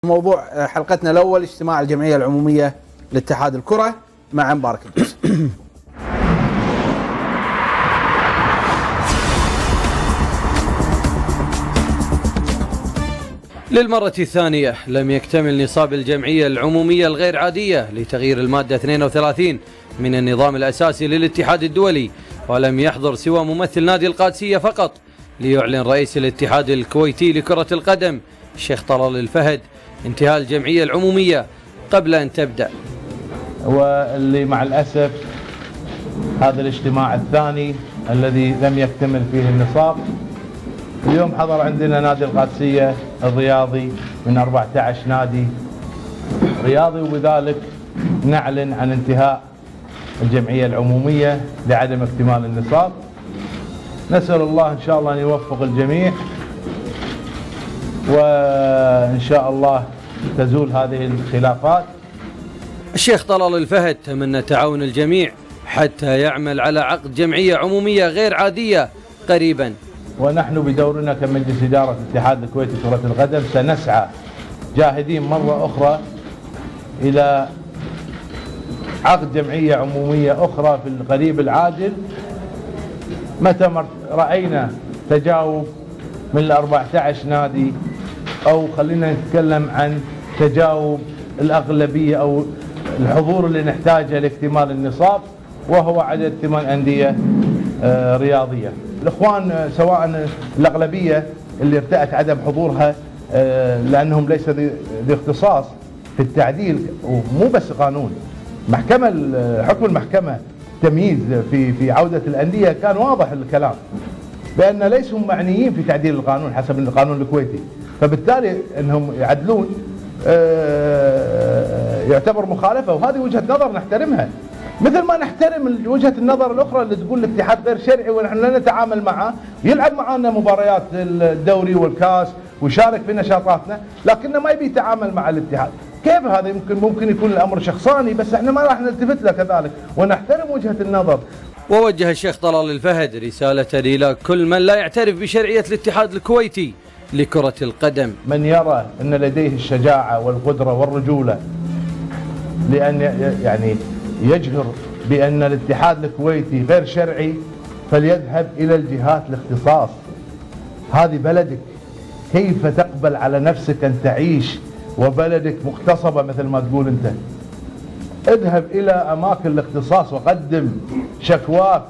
موضوع حلقتنا الأول اجتماع الجمعية العمومية لاتحاد الكرة مع مبارك الدوسري. للمرة الثانية لم يكتمل نصاب الجمعية العمومية الغير عادية لتغيير المادة 32 من النظام الأساسي للاتحاد الدولي، ولم يحضر سوى ممثل نادي القادسية فقط ليعلن رئيس الاتحاد الكويتي لكرة القدم الشيخ طلال الفهد انتهاء الجمعية العمومية قبل أن تبدأ. واللي مع الأسف هذا الاجتماع الثاني الذي لم يكتمل فيه النصاب. اليوم حضر عندنا نادي القادسية الرياضي من 14 نادي رياضي، وبذلك نعلن عن انتهاء الجمعية العمومية لعدم اكتمال النصاب. نسأل الله إن شاء الله أن يوفق الجميع، وإن شاء الله تزول هذه الخلافات. الشيخ طلال الفهد تمنى تعاون الجميع حتى يعمل على عقد جمعية عمومية غير عادية قريبا. ونحن بدورنا كمجلس إدارة الاتحاد الكويتي لكرة القدم سنسعى جاهدين مرة أخرى إلى عقد جمعية عمومية أخرى في القريب العاجل، متى رأينا تجاوب من ال 14 نادي، أو خلينا نتكلم عن تجاوب الأغلبية أو الحضور اللي نحتاجه لاكتمال النصاب، وهو عدد 8 أندية رياضية. الإخوان سواء الأغلبية اللي ارتأت عدم حضورها لأنهم ليس ذي اختصاص في التعديل، ومو بس قانون محكمة، حكم المحكمة تمييز في عودة الأندية كان واضح الكلام بأن ليسوا معنيين في تعديل القانون حسب القانون الكويتي، فبالتالي أنهم يعدلون يعتبر مخالفة، وهذه وجهة نظر نحترمها، مثل ما نحترم وجهة النظر الأخرى اللي تقول الاتحاد غير شرعي ونحن لا نتعامل معه، يلعب معنا مباريات الدوري والكاس ويشارك في نشاطاتنا، لكنه ما يبي يتعامل مع الاتحاد. كيف هذا؟ ممكن يكون الأمر شخصاني، بس احنا ما راح نلتفت له كذلك ونحترم وجهة النظر. ووجه الشيخ طلال الفهد رسالة إلى كل من لا يعترف بشرعية الاتحاد الكويتي لكرة القدم. من يرى أن لديه الشجاعة والقدرة والرجولة لأن يعني يجهر بأن الاتحاد الكويتي غير شرعي فليذهب إلى الجهات الاختصاص. هذه بلدك، كيف تقبل على نفسك أن تعيش وبلدك مغتصبة مثل ما تقول أنت؟ اذهب إلى أماكن الاختصاص وقدم شكواك،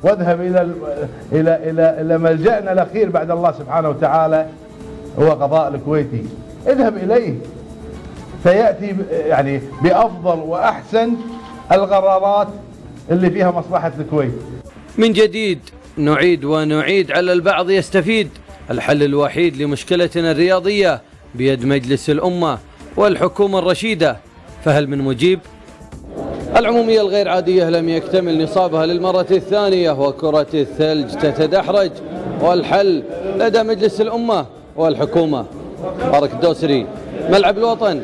واذهب إلى ملجأنا الأخير بعد الله سبحانه وتعالى هو قضاء الكويتي. اذهب إليه فيأتي يعني بأفضل وأحسن القرارات اللي فيها مصلحة الكويت. من جديد نعيد على البعض يستفيد. الحل الوحيد لمشكلتنا الرياضية بيد مجلس الأمة والحكومة الرشيدة، فهل من مجيب؟ العمومية الغير عادية لم يكتمل نصابها للمرة الثانية، وكرة الثلج تتدحرج، والحل لدى مجلس الأمة والحكومة. مبارك الدوسري، ملعب الوطن.